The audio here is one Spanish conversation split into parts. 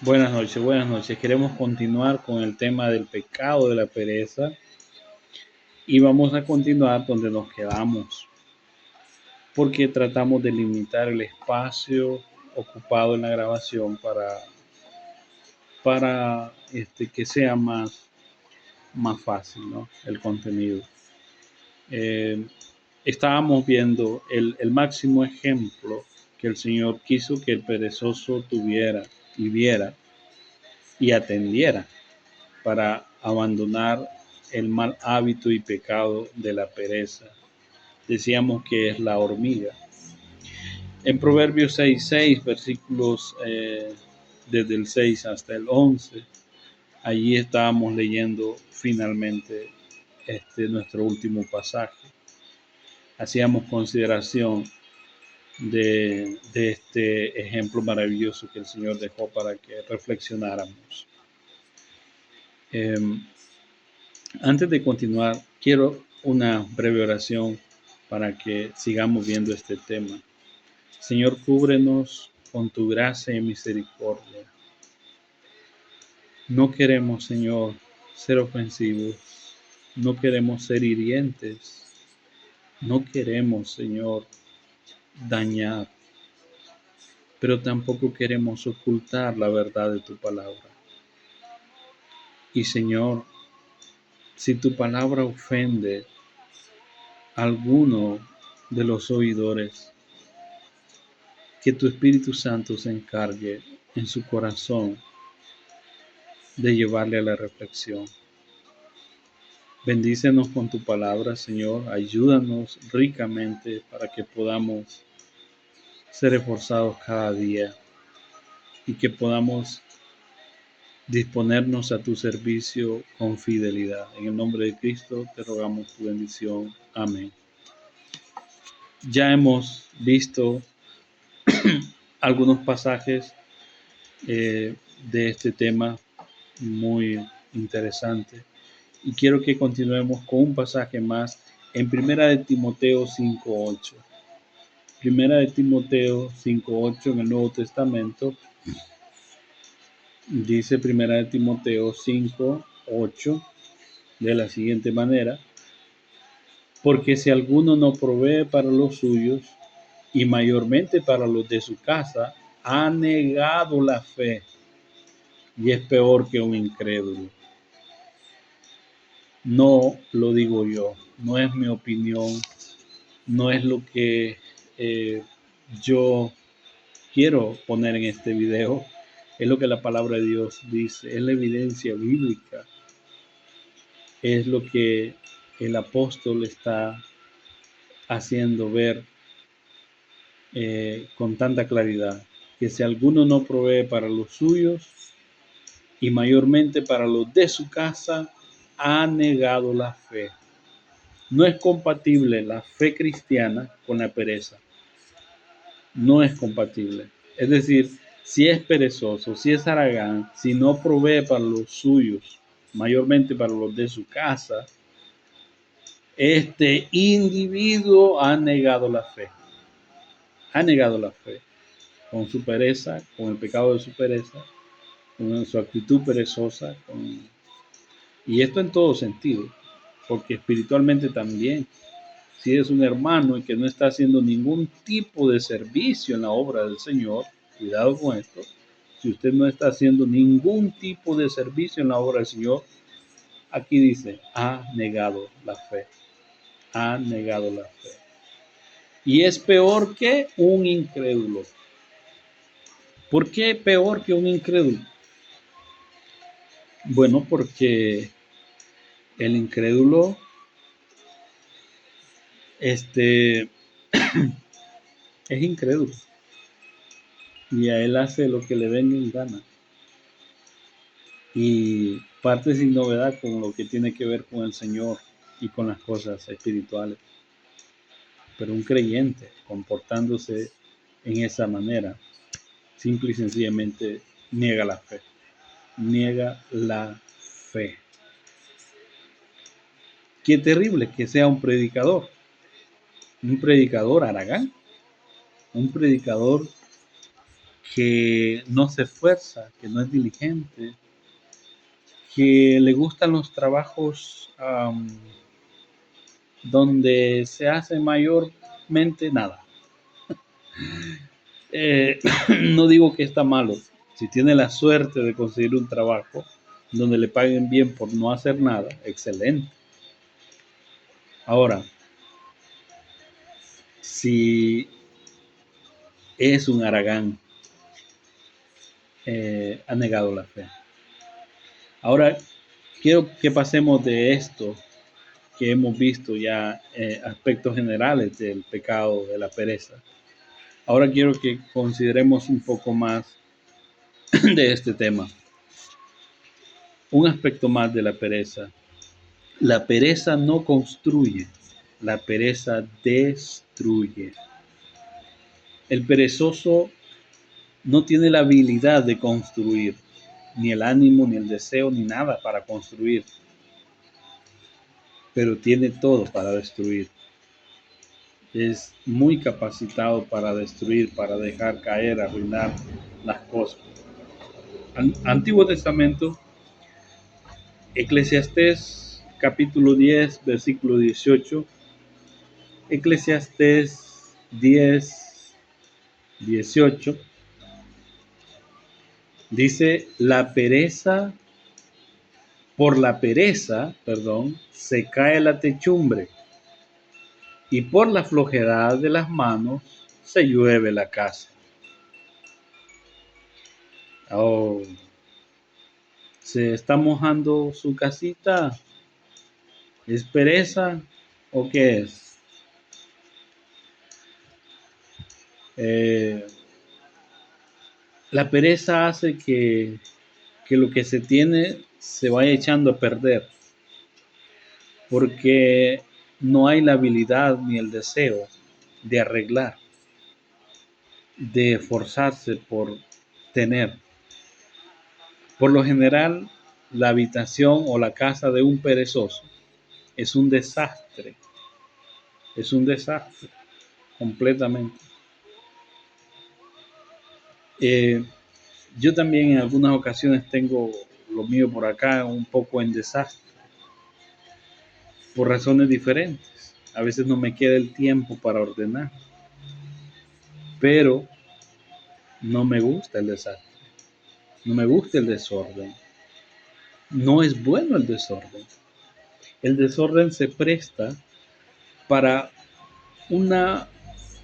Buenas noches, buenas noches. Queremos continuar con el tema del pecado de la pereza y vamos a continuar donde nos quedamos, porque tratamos de limitar el espacio ocupado en la grabación para que sea más fácil, ¿no? El contenido. Eh, Estábamos viendo el máximo ejemplo que el Señor quiso que el perezoso tuviera y viera y atendiera para abandonar el mal hábito y pecado de la pereza. Decíamos que es la hormiga. En Proverbios 6:6, versículos desde el 6 hasta el 11, allí estábamos leyendo finalmente nuestro último pasaje. Hacíamos consideración de este ejemplo maravilloso que el Señor dejó para que reflexionáramos. Eh, Antes de continuar, quiero una breve oración para que sigamos viendo este tema. Señor, cúbrenos con tu gracia y misericordia. No queremos, Señor, ser ofensivos. No queremos ser hirientes. No queremos, Señor, dañar. Pero tampoco queremos ocultar la verdad de tu palabra. Y, Señor, si tu palabra ofende a alguno de los oidores, que tu Espíritu Santo se encargue en su corazón de llevarle a la reflexión. Bendícenos con tu palabra, Señor. Ayúdanos ricamente para que podamos ser esforzados cada día y que podamos disponernos a tu servicio con fidelidad. En el nombre de Cristo te rogamos tu bendición. Amén. Ya hemos visto algunos pasajes de este tema muy interesante. Y quiero que continuemos con un pasaje más en Primera de Timoteo 5:8. Primera de Timoteo 5:8 en el Nuevo Testamento dice Primera de Timoteo 5:8 de la siguiente manera: porque si alguno no provee para los suyos y mayormente para los de su casa, ha negado la fe y es peor que un incrédulo. No lo digo yo, no es mi opinión, no es lo que eh, yo quiero poner en este video, es lo que la palabra de Dios dice, es la evidencia bíblica, es lo que el apóstol está haciendo ver con tanta claridad, que si alguno no provee para los suyos y mayormente para los de su casa, ha negado la fe. No es compatible la fe cristiana con la pereza. No es compatible. Es decir, si es perezoso, si es haragán, si no provee para los suyos, mayormente para los de su casa, este individuo ha negado la fe. Ha negado la fe con su pereza, con el pecado de su pereza, con su actitud perezosa, y esto en todo sentido, porque espiritualmente también. Si eres un hermano y que no está haciendo ningún tipo de servicio en la obra del Señor, cuidado con esto. Si usted no está haciendo ningún tipo de servicio en la obra del Señor, aquí dice, ha negado la fe. Ha negado la fe. Y es peor que un incrédulo. ¿Por qué peor que un incrédulo? Bueno, porque el incrédulo este, es incrédulo y a él hace lo que le venga en gana. Y parte sin novedad con lo que tiene que ver con el Señor y con las cosas espirituales. Pero un creyente comportándose en esa manera, simple y sencillamente niega la fe. Niega la fe. Qué terrible que sea un predicador haragán, un predicador que no se esfuerza, que no es diligente, que le gustan los trabajos donde se hace mayormente nada. Eh, no digo que está malo. Si tiene la suerte de conseguir un trabajo donde le paguen bien por no hacer nada, excelente. Ahora, si es un haragán, ha negado la fe. Ahora, quiero que pasemos de esto que hemos visto ya, aspectos generales del pecado de la pereza. Ahora quiero que consideremos un poco más de este tema. Un aspecto más de la pereza. La pereza no construye, la pereza destruye. El perezoso no tiene la habilidad de construir, ni el ánimo, ni el deseo, ni nada para construir, pero tiene todo para destruir. Es muy capacitado para destruir, para dejar caer, arruinar las cosas. Antiguo Testamento, Eclesiastés capítulo 10, versículo 18. Eclesiastés 10, 18. Dice, por la pereza, se cae la techumbre, y por la flojedad de las manos se llueve la casa. Oh, ¿se está mojando su casita? ¿Es pereza o qué es? La pereza hace que lo que se tiene se vaya echando a perder, porque no hay la habilidad ni el deseo de arreglar, de esforzarse por tener. Por lo general, la habitación o la casa de un perezoso es un desastre completamente. Eh, yo también en algunas ocasiones tengo lo mío por acá un poco en desastre, por razones diferentes. A veces no me queda el tiempo para ordenar, pero no me gusta el desastre, no me gusta el desorden. No es bueno el desorden. El desorden se presta para una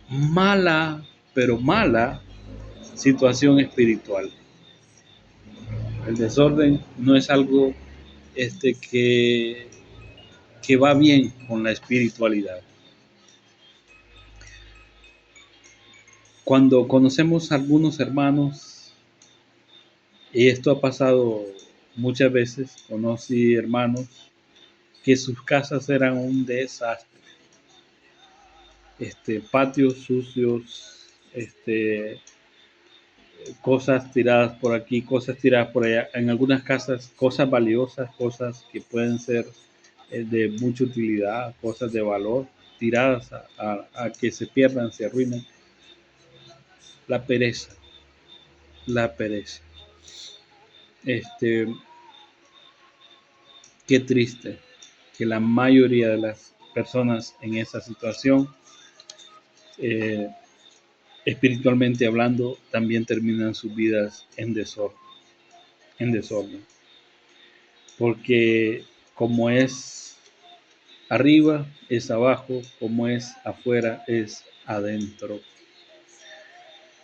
mala, pero mala situación espiritual. El desorden no es algo que va bien con la espiritualidad. Cuando conocemos a algunos hermanos, y esto ha pasado muchas veces, conocí hermanos que sus casas eran un desastre. Patios sucios, cosas tiradas por aquí, cosas tiradas por allá. En algunas casas, cosas valiosas, cosas que pueden ser de mucha utilidad, cosas de valor, tiradas a que se pierdan, se arruinen. La pereza, la pereza. Qué triste que la mayoría de las personas en esa situación, eh, espiritualmente hablando, también terminan sus vidas en desorden. Porque como es arriba, es abajo, como es afuera, es adentro.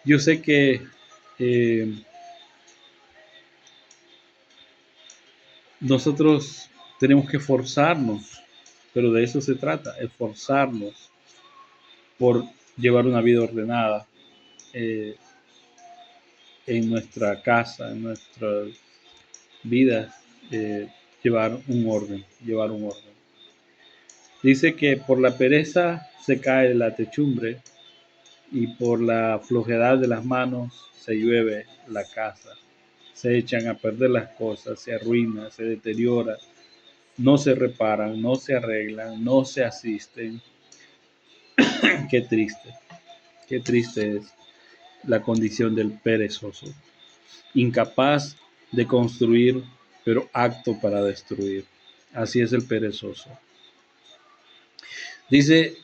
Yo sé que nosotros tenemos que esforzarnos, pero de eso se trata, esforzarnos por llevar una vida ordenada, eh, en nuestra casa, en nuestras vidas, llevar un orden. Dice que por la pereza se cae la techumbre y por la flojedad de las manos se llueve la casa. Se echan a perder las cosas, se arruina, se deteriora, no se reparan, no se arreglan, no se asisten. Qué triste es. la condición del perezoso, incapaz de construir, pero apto para destruir. Así es el perezoso. Dice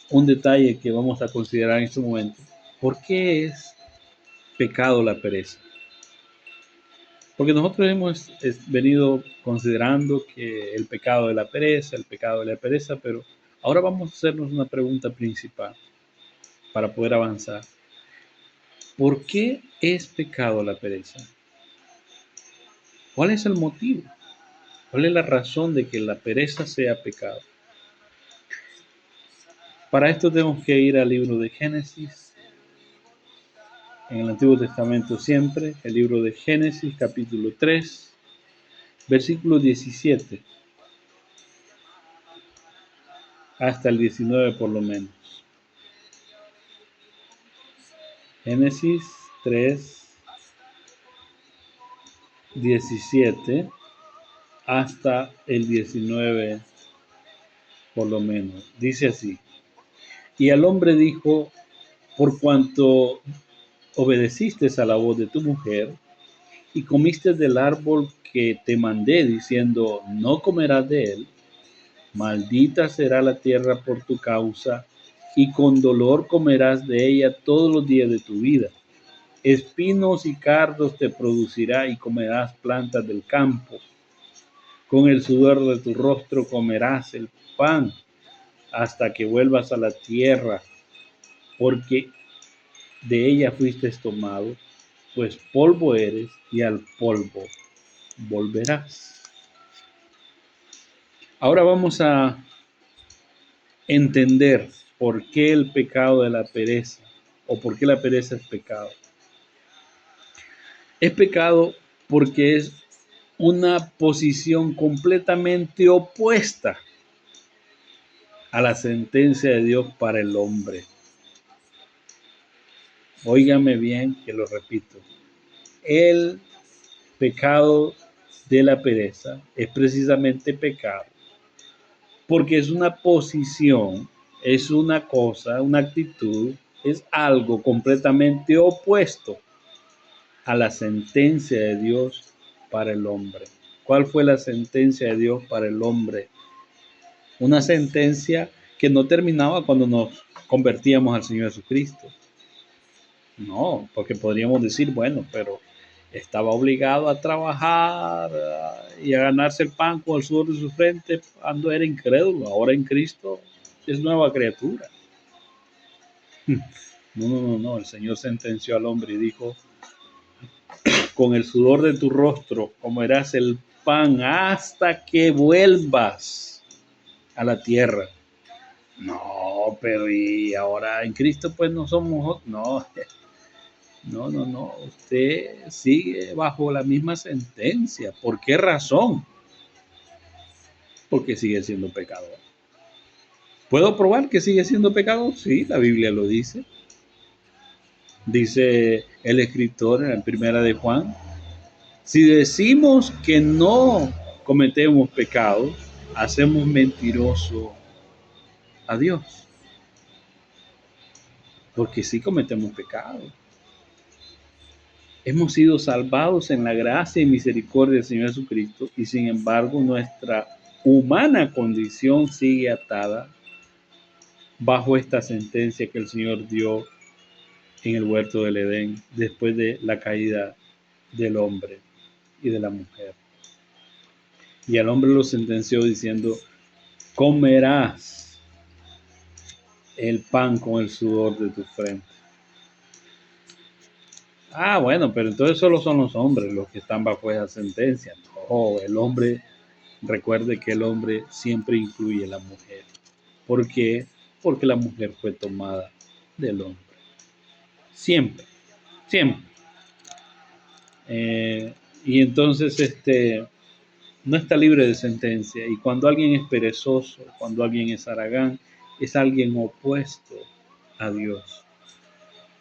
un detalle que vamos a considerar en este momento. ¿Por qué es pecado la pereza? Porque nosotros hemos venido considerando que el pecado de la pereza, pero ahora vamos a hacernos una pregunta principal para poder avanzar. ¿Por qué es pecado la pereza? ¿Cuál es el motivo? ¿Cuál es la razón de que la pereza sea pecado? Para esto tenemos que ir al libro de Génesis, en el Antiguo Testamento siempre, el libro de Génesis capítulo 3, versículo 17 hasta el 19 por lo menos. Génesis 3, 17 hasta el 19 por lo menos. Dice así: y al hombre dijo, por cuanto obedeciste a la voz de tu mujer y comiste del árbol que te mandé diciendo, no comerás de él, maldita será la tierra por tu causa, y con dolor comerás de ella todos los días de tu vida. Espinos y cardos te producirá y comerás plantas del campo. Con el sudor de tu rostro comerás el pan hasta que vuelvas a la tierra, porque de ella fuiste tomado, pues polvo eres y al polvo volverás. Ahora vamos a entender por qué el pecado de la pereza o por qué la pereza es pecado. Es pecado porque es una posición completamente opuesta a la sentencia de Dios para el hombre. Óigame bien que lo repito. El pecado de la pereza es precisamente pecado porque es una posición, es una cosa, una actitud, es algo completamente opuesto a la sentencia de Dios para el hombre. ¿Cuál fue la sentencia de Dios para el hombre? Una sentencia que no terminaba cuando nos convertíamos al Señor Jesucristo. No, porque podríamos decir, bueno, pero estaba obligado a trabajar y a ganarse el pan con el sudor de su frente cuando era incrédulo. Ahora en Cristo es nueva criatura. No. El Señor sentenció al hombre y dijo, con el sudor de tu rostro comerás el pan hasta que vuelvas a la tierra. No, pero y ahora en Cristo pues no somos, no. Usted sigue bajo la misma sentencia. ¿Por qué razón? Porque sigue siendo pecador. ¿Puedo probar que sigue siendo pecador? Sí, la Biblia lo dice. Dice el escritor en la primera de Juan, si decimos que no cometemos pecado, hacemos mentiroso a Dios. Porque sí cometemos pecado. Hemos sido salvados en la gracia y misericordia del Señor Jesucristo y sin embargo nuestra humana condición sigue atada bajo esta sentencia que el Señor dio en el huerto del Edén después de la caída del hombre y de la mujer. Y al hombre lo sentenció diciendo, comerás el pan con el sudor de tu frente. Ah, bueno, pero entonces solo son los hombres los que están bajo esa sentencia. No, el hombre, recuerde que el hombre siempre incluye a la mujer. ¿Por qué? Porque la mujer fue tomada del hombre. Siempre, siempre. Y entonces no está libre de sentencia. Y cuando alguien es perezoso, cuando alguien es haragán, es alguien opuesto a Dios.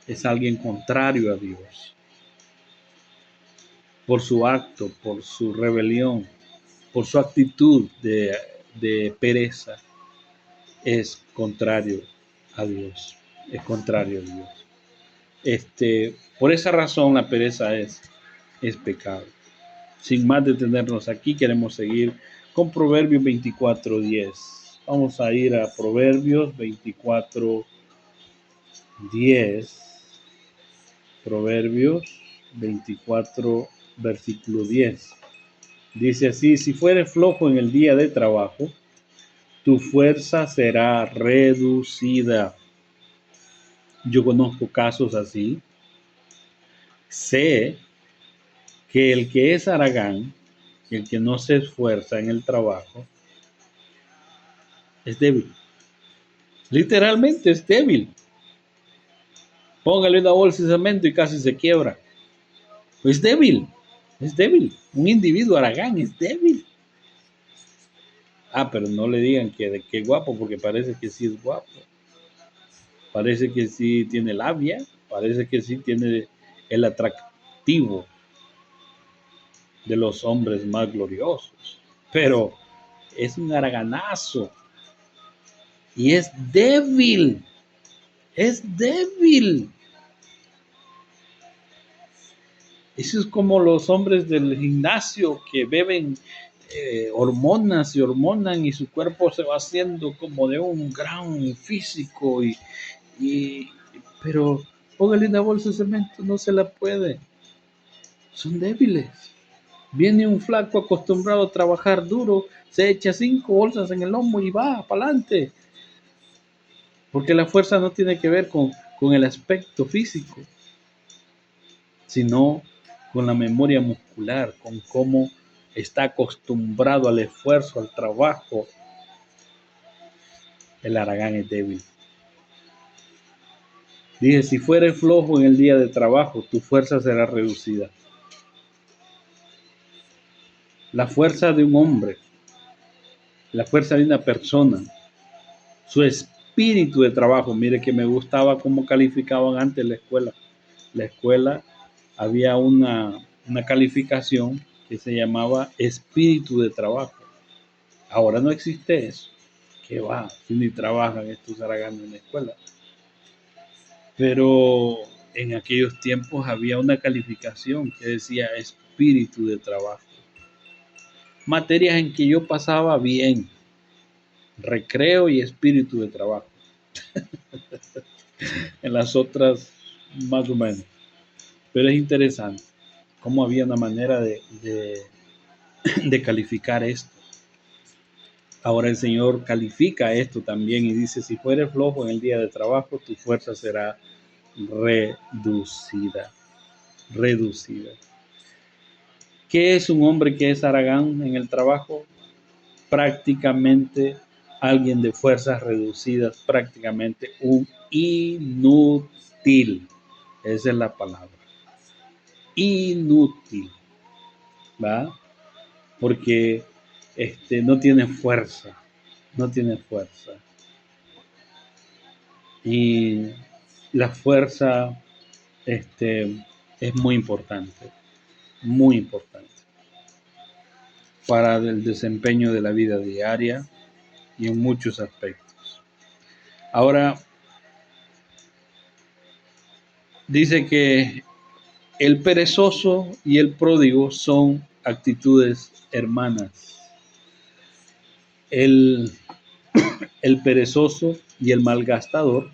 Es alguien contrario a Dios. Por su acto, por su rebelión, por su actitud de pereza, es contrario a Dios. es contrario a Dios. Por esa razón la pereza es pecado. Sin más detenernos aquí, queremos seguir con Proverbios 24:10. Vamos a ir a Proverbios 24:10. Proverbios 24, versículo 10. Dice así: si fueres flojo en el día de trabajo, tu fuerza será reducida. Yo conozco casos así. Sé que el que es haragán, el que no se esfuerza en el trabajo, es débil. Literalmente es débil. Póngale una bolsa de cemento y casi se quiebra. Es débil, es débil. Un individuo haragán es débil. Pero no le digan que guapo, porque parece que sí es guapo. Parece que sí tiene labia, parece que sí tiene el atractivo de los hombres más gloriosos. Pero es un haraganazo y es débil, es débil. Eso es como los hombres del gimnasio que beben hormonas y hormonan y su cuerpo se va haciendo como de un gran físico pero póngale una bolsa de cemento, no se la puede. Son débiles. Viene un flaco acostumbrado a trabajar duro, se echa 5 bolsas en el lomo y va para adelante. Porque la fuerza no tiene que ver con el aspecto físico, sino con la memoria muscular, con cómo está acostumbrado al esfuerzo, al trabajo. El haragán es débil. Dije, si fueres flojo en el día de trabajo, tu fuerza será reducida. La fuerza de un hombre, la fuerza de una persona, su espíritu de trabajo. Mire que me gustaba cómo calificaban antes la escuela. La escuela había una calificación que se llamaba espíritu de trabajo. Ahora no existe eso. ¿Qué va? Si ni trabajan estos haraganes en la escuela. Pero en aquellos tiempos había una calificación que decía espíritu de trabajo. Materias en que yo pasaba bien, recreo y espíritu de trabajo. En las otras, más o menos. Pero es interesante cómo había una manera de calificar esto. Ahora el Señor califica esto también y dice, si fueres flojo en el día de trabajo, tu fuerza será reducida. Reducida. ¿Qué es un hombre que es haragán en el trabajo? Prácticamente alguien de fuerzas reducidas, prácticamente un inútil. Esa es la palabra. Inútil. ¿Va? Porque no tiene fuerza. No tiene fuerza. Y la fuerza es muy importante para el desempeño de la vida diaria y en muchos aspectos. Ahora, dice que el perezoso y el pródigo son actitudes hermanas. El, el perezoso y el malgastador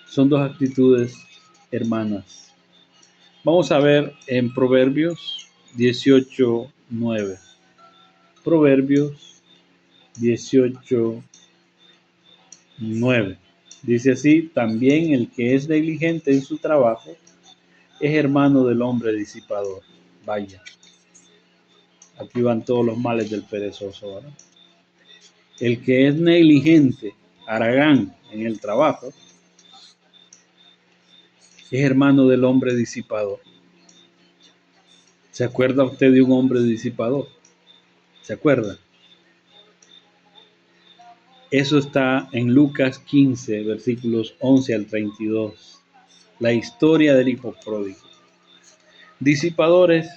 son dos actitudes hermanas. Vamos a ver en Proverbios 18:9. Proverbios 18:9. Dice así, también el que es negligente en su trabajo es hermano del hombre disipador. Vaya, aquí van todos los males del perezoso, ¿verdad? El que es negligente, haragán en el trabajo, es hermano del hombre disipador. ¿Se acuerda usted de un hombre disipador? ¿Se acuerda? Eso está en Lucas 15, versículos 11 al 32. La historia del hijo pródigo. Disipadores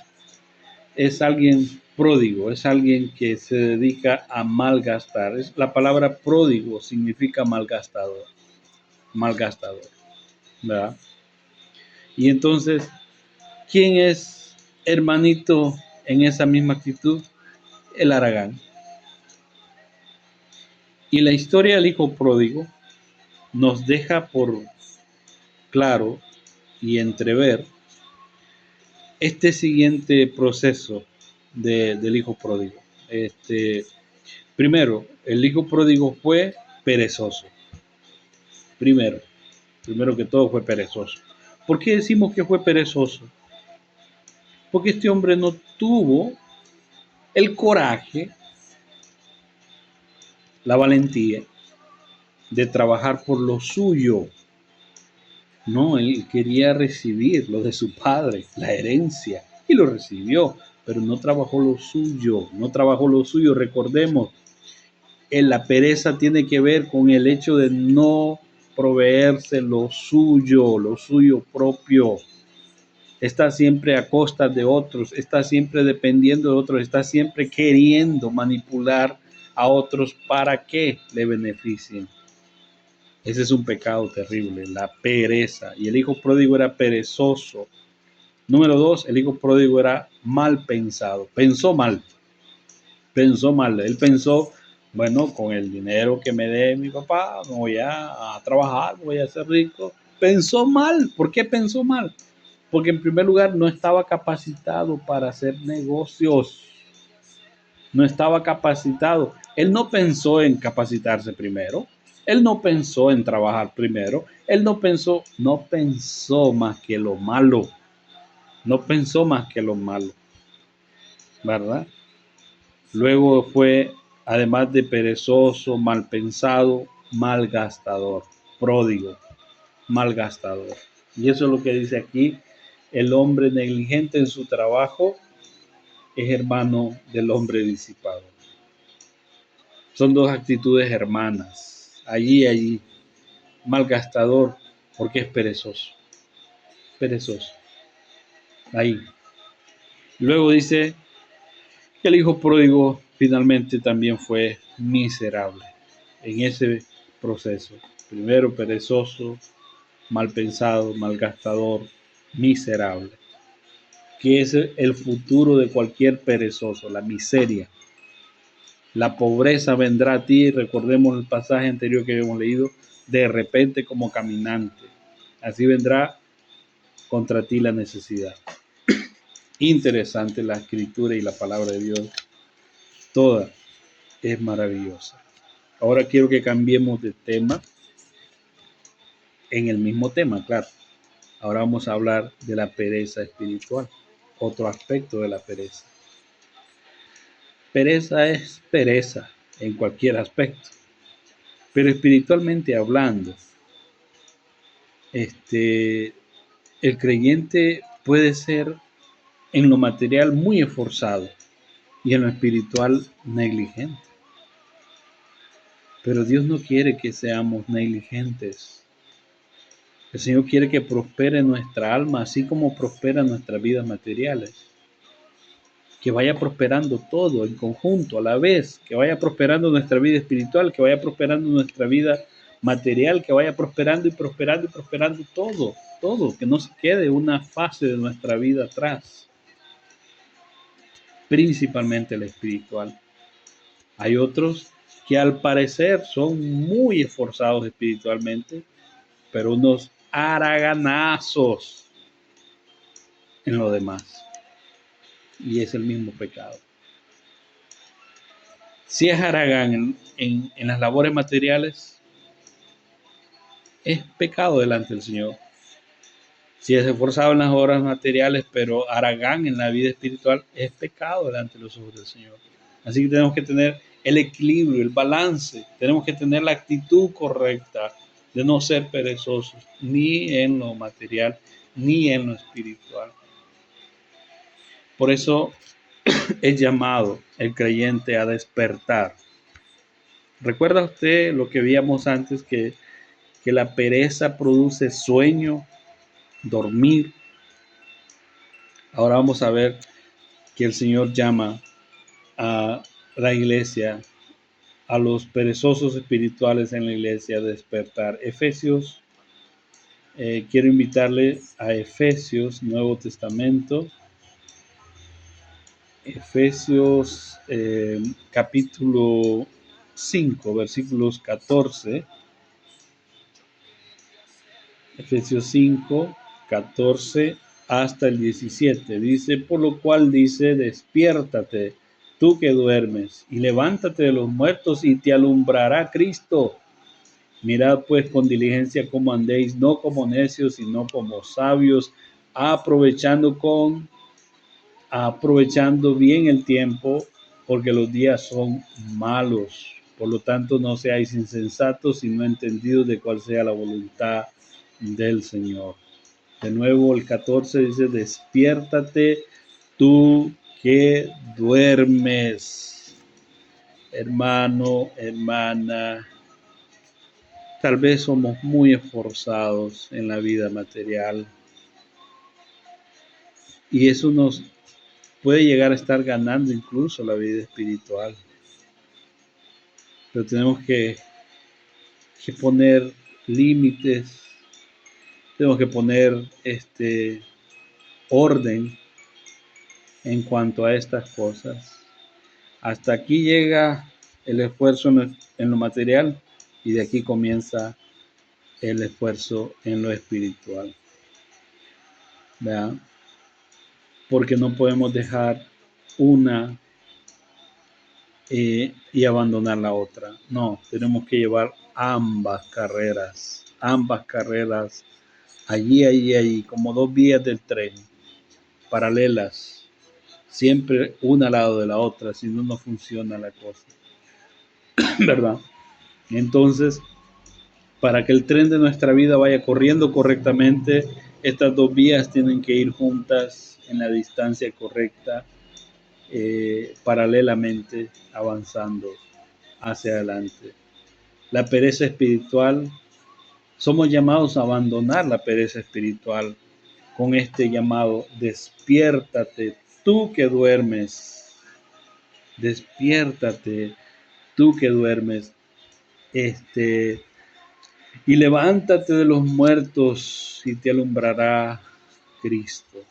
es alguien pródigo, es alguien que se dedica a malgastar. La palabra pródigo significa malgastador. Malgastador. ¿verdad? Y entonces, ¿quién es hermanito en esa misma actitud? El Aragán. Y la historia del hijo pródigo nos deja por claro y entrever este siguiente proceso del hijo pródigo. Primero, el hijo pródigo fue perezoso. Primero, primero que todo fue perezoso. ¿Por qué decimos que fue perezoso? Porque este hombre no tuvo el coraje, la valentía de trabajar por lo suyo. No, él quería recibir lo de su padre, la herencia, y lo recibió, pero no trabajó lo suyo, no trabajó lo suyo. Recordemos, la pereza tiene que ver con el hecho de no proveerse lo suyo propio. Está siempre a costa de otros, está siempre dependiendo de otros, está siempre queriendo manipular a otros para que le beneficien. Ese es un pecado terrible, la pereza. Y el hijo pródigo era perezoso. Número dos, el hijo pródigo era mal pensado. Pensó mal. Pensó mal. Él pensó, bueno, con el dinero que me dé mi papá, me voy a trabajar, voy a ser rico. Pensó mal. ¿Por qué pensó mal? Porque en primer lugar no estaba capacitado para hacer negocios. No estaba capacitado. Él no pensó en capacitarse primero. Él no pensó en trabajar primero. Él no pensó más que lo malo. No pensó más que lo malo, ¿verdad? Luego fue, además de perezoso, mal pensado, malgastador, pródigo, malgastador. Y eso es lo que dice aquí, el hombre negligente en su trabajo es hermano del hombre disipado. Son dos actitudes hermanas, allí, malgastador, porque es perezoso, perezoso, ahí. Luego dice que el hijo pródigo finalmente también fue miserable en ese proceso. Primero perezoso, mal pensado, malgastador, miserable, que es el futuro de cualquier perezoso, la miseria. La pobreza vendrá a ti, recordemos el pasaje anterior que habíamos leído, de repente como caminante. Así vendrá contra ti la necesidad. Interesante la escritura y la palabra de Dios. Toda es maravillosa. Ahora quiero que cambiemos de tema en el mismo tema, claro. Ahora vamos a hablar de la pereza espiritual, otro aspecto de la pereza. Pereza es pereza en cualquier aspecto, pero espiritualmente hablando, el creyente puede ser en lo material muy esforzado y en lo espiritual negligente. Pero Dios no quiere que seamos negligentes. El Señor quiere que prospere nuestra alma, así como prosperan nuestras vidas materiales. Que vaya prosperando todo en conjunto, a la vez, que vaya prosperando nuestra vida espiritual, que vaya prosperando nuestra vida material, que vaya prosperando y prosperando y prosperando todo, todo, que no se quede una fase de nuestra vida atrás, principalmente la espiritual. Hay otros que al parecer son muy esforzados espiritualmente, pero unos haraganazos en lo demás. Y es el mismo pecado. Si es haragán en las labores materiales, es pecado delante del Señor. Si es esforzado en las obras materiales, pero haragán en la vida espiritual, es pecado delante de los ojos del Señor. Así que tenemos que tener el equilibrio, el balance, tenemos que tener la actitud correcta de no ser perezosos, ni en lo material, ni en lo espiritual. Por eso es llamado el creyente a despertar. ¿Recuerda usted lo que veíamos antes, que la pereza produce sueño, dormir? Ahora vamos a ver que el Señor llama a la iglesia, a los perezosos espirituales en la iglesia a despertar. Efesios quiero invitarle a Efesios, Nuevo Testamento, Efesios capítulo 5, versículos 14. Efesios 5, 14 hasta el 17. Dice, por lo cual dice, despiértate, tú que duermes, y levántate de los muertos y te alumbrará Cristo. Mirad pues con diligencia cómo andéis, no como necios, sino como sabios, aprovechando bien el tiempo, porque los días son malos. Por lo tanto, no seáis insensatos, sino entendidos de cuál sea la voluntad del Señor. De nuevo, el 14 dice, despiértate tú que duermes. Hermano, hermana, tal vez somos muy esforzados en la vida material y eso nos puede llegar a estar ganando incluso la vida espiritual. Pero tenemos que poner límites, tenemos que poner orden en cuanto a estas cosas. Hasta aquí llega el esfuerzo en lo material y de aquí comienza el esfuerzo en lo espiritual. ¿Verdad? Porque no podemos dejar una y abandonar la otra. No, tenemos que llevar ambas carreras, allí, como dos vías del tren, paralelas, siempre una al lado de la otra, si no, no funciona la cosa, ¿verdad? Entonces, para que el tren de nuestra vida vaya corriendo correctamente, estas dos vías tienen que ir juntas en la distancia correcta, paralelamente avanzando hacia adelante. La pereza espiritual, somos llamados a abandonar la pereza espiritual con este llamado, despiértate tú que duermes, despiértate tú que duermes, y levántate de los muertos y te alumbrará Cristo.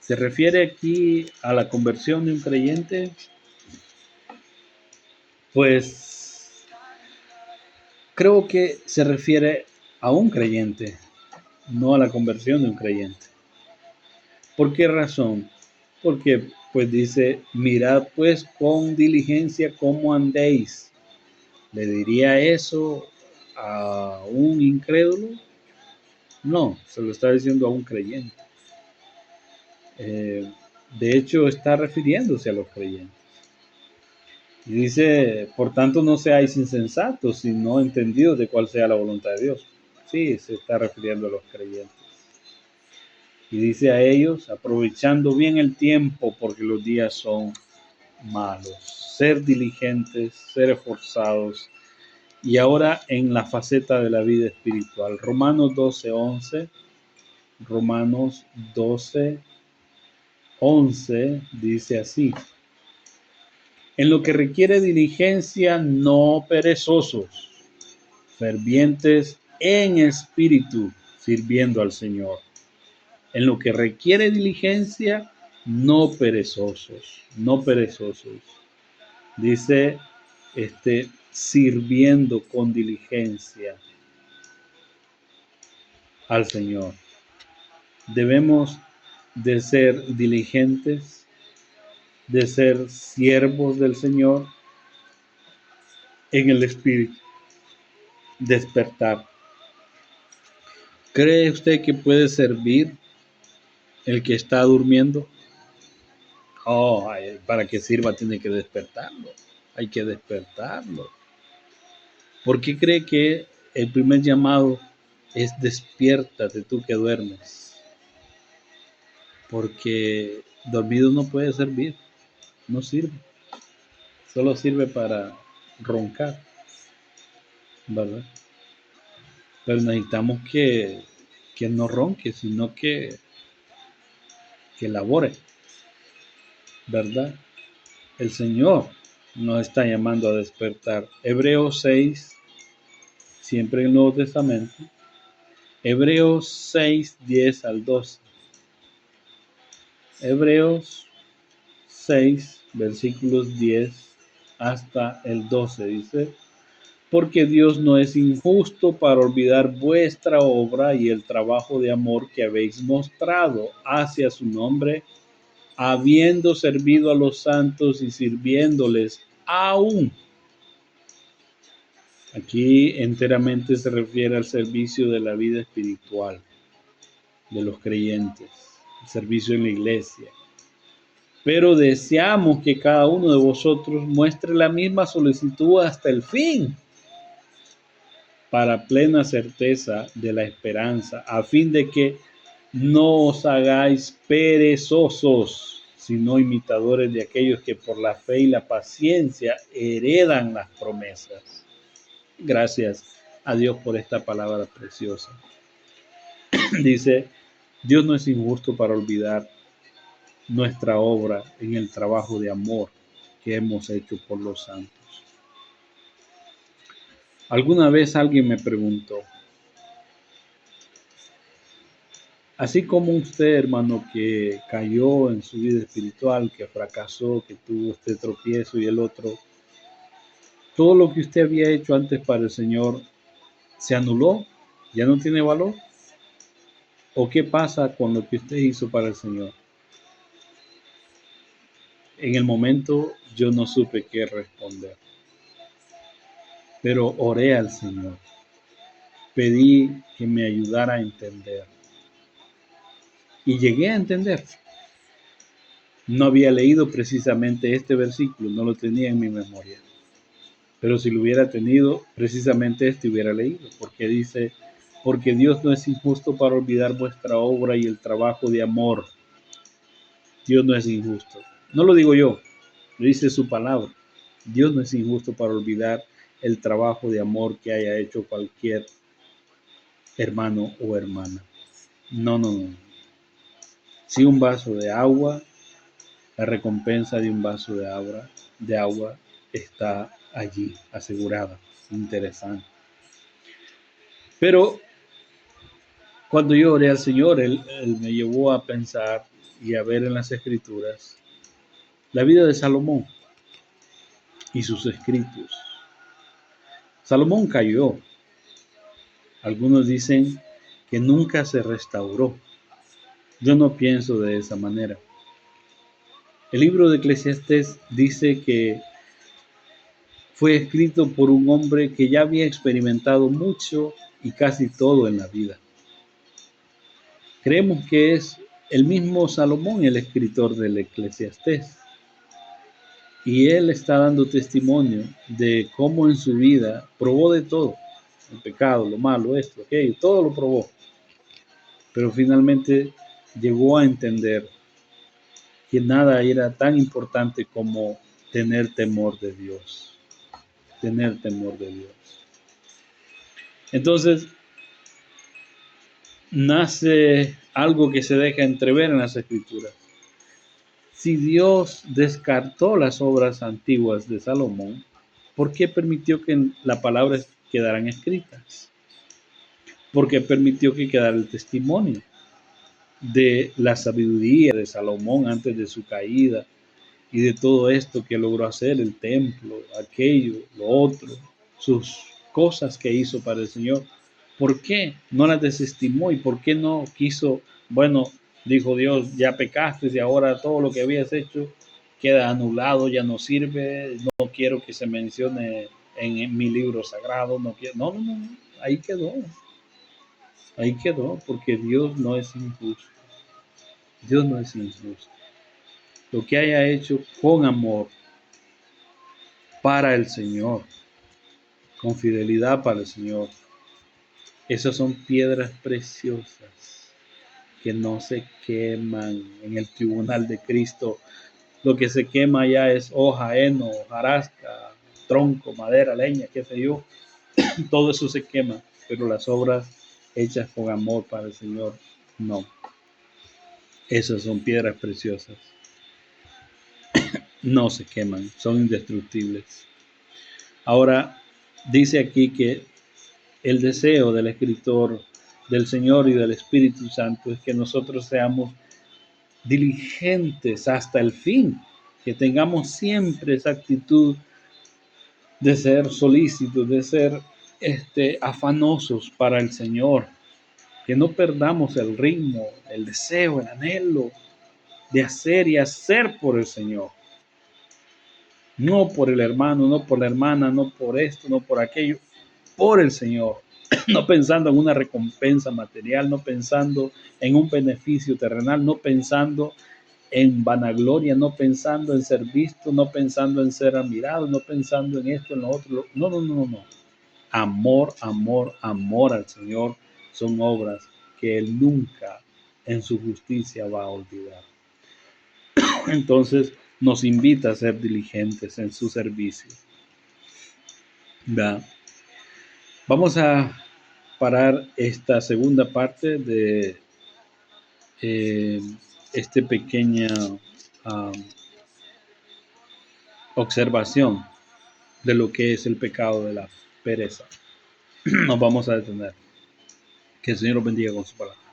¿Se refiere aquí a la conversión de un creyente? Pues creo que se refiere a un creyente, no a la conversión de un creyente. ¿Por qué razón? Porque pues dice, mirad pues con diligencia cómo andéis. ¿Le diría eso a un incrédulo? No, se lo está diciendo a un creyente. De hecho, está refiriéndose a los creyentes. Y dice, por tanto, no seáis insensatos, sino entendidos de cuál sea la voluntad de Dios. Sí, se está refiriendo a los creyentes. Y dice a ellos, aprovechando bien el tiempo, porque los días son malos. Ser diligentes, ser esforzados. Y ahora en la faceta de la vida espiritual. Romanos 12:11. Romanos 12:11 dice así. En lo que requiere diligencia, no perezosos, fervientes en espíritu, sirviendo al Señor. En lo que requiere diligencia, no perezosos, no perezosos. Dice, sirviendo con diligencia al Señor. Debemos de ser diligentes, de ser siervos del Señor en el espíritu, despertar. ¿Cree usted que puede servir el que está durmiendo? Oh, para que sirva tiene que despertarlo. Hay que despertarlo. ¿Por qué cree que el primer llamado es despiértate tú que duermes? Porque dormido no puede servir, no sirve. Solo sirve para roncar, ¿verdad? Pero necesitamos que no ronque, sino que labore, ¿verdad? El Señor nos está llamando a despertar. Hebreos 6, siempre en el Nuevo Testamento. Hebreos 6, 10 al 12. Hebreos 6, versículos 10 hasta el 12 dice: porque Dios no es injusto para olvidar vuestra obra y el trabajo de amor que habéis mostrado hacia su nombre, habiendo servido a los santos y sirviéndoles aún. Aquí enteramente se refiere al servicio de la vida espiritual de los creyentes, el servicio en la iglesia. Pero deseamos que cada uno de vosotros muestre la misma solicitud hasta el fin, para plena certeza de la esperanza, a fin de que no os hagáis perezosos, sino imitadores de aquellos que por la fe y la paciencia heredan las promesas. Gracias a Dios por esta palabra preciosa. Dice, Dios no es injusto para olvidar nuestra obra en el trabajo de amor que hemos hecho por los santos. Alguna vez alguien me preguntó, así como usted, hermano, que cayó en su vida espiritual, que fracasó, que tuvo este tropiezo y el otro, todo lo que usted había hecho antes para el Señor se anuló, ya no tiene valor. ¿O qué pasa con lo que usted hizo para el Señor? En el momento yo no supe qué responder, pero oré al Señor, pedí que me ayudara a entender y llegué a entender. No había leído precisamente este versículo, no lo tenía en mi memoria. Pero si lo hubiera tenido, precisamente este hubiera leído, porque dice, porque Dios no es injusto para olvidar vuestra obra y el trabajo de amor. Dios no es injusto. No lo digo yo, lo dice su palabra. Dios no es injusto para olvidar el trabajo de amor que haya hecho cualquier hermano o hermana. No, no, no. Si un vaso de agua, la recompensa de un vaso de agua está allí, asegurada. Interesante. Pero cuando yo oré al Señor, él me llevó a pensar y a ver en las Escrituras la vida de Salomón y sus escritos. Salomón cayó. Algunos dicen que nunca se restauró. Yo no pienso de esa manera. El libro de Eclesiastés dice que fue escrito por un hombre que ya había experimentado mucho y casi todo en la vida. Creemos que es el mismo Salomón el escritor del Eclesiastés. Y él está dando testimonio de cómo en su vida probó de todo. El pecado, lo malo, esto, aquello, todo lo probó. Pero finalmente llegó a entender que nada era tan importante como tener temor de Dios. Tener temor de Dios. Entonces, nace algo que se deja entrever en las Escrituras. Si Dios descartó las obras antiguas de Salomón, ¿por qué permitió que la palabra quedaran escritas? Porque permitió que quedara el testimonio de la sabiduría de Salomón antes de su caída y de todo esto que logró hacer, el templo, aquello, lo otro, sus cosas que hizo para el Señor. ¿Por qué no las desestimó y por qué no quiso, bueno, dijo Dios, ya pecaste y ahora todo lo que habías hecho queda anulado, ya no sirve, no quiero que se mencione en mi libro sagrado, no quiero, no, ahí quedó, porque Dios no es injusto, Dios no es injusto. Lo que haya hecho con amor para el Señor, con fidelidad para el Señor, esas son piedras preciosas que no se queman en el tribunal de Cristo. Lo que se quema ya es hoja, heno, hojarasca, tronco, madera, leña, qué sé yo. Todo eso se quema, pero las obras hechas con amor para el Señor, no. Esas son piedras preciosas. No se queman, son indestructibles. Ahora, dice aquí que el deseo del escritor del Señor y del Espíritu Santo es que nosotros seamos diligentes hasta el fin, que tengamos siempre esa actitud de ser solícitos, de ser afanosos para el Señor, que no perdamos el ritmo, el deseo, el anhelo de hacer y hacer por el Señor. No por el hermano, no por la hermana, no por esto, no por aquello, por el Señor. No pensando en una recompensa material, no pensando en un beneficio terrenal, no pensando en vanagloria, no pensando en ser visto, no pensando en ser admirado, no pensando en esto, en lo otro. No, no, no, no. Amor, amor, amor al Señor son obras que Él nunca en su justicia va a olvidar. Entonces nos invita a ser diligentes en su servicio. ¿Va? Vamos a parar esta segunda parte de eh, esta pequeña observación de lo que es el pecado de la pereza. Nos vamos a detener. Que el Señor los bendiga con su palabra.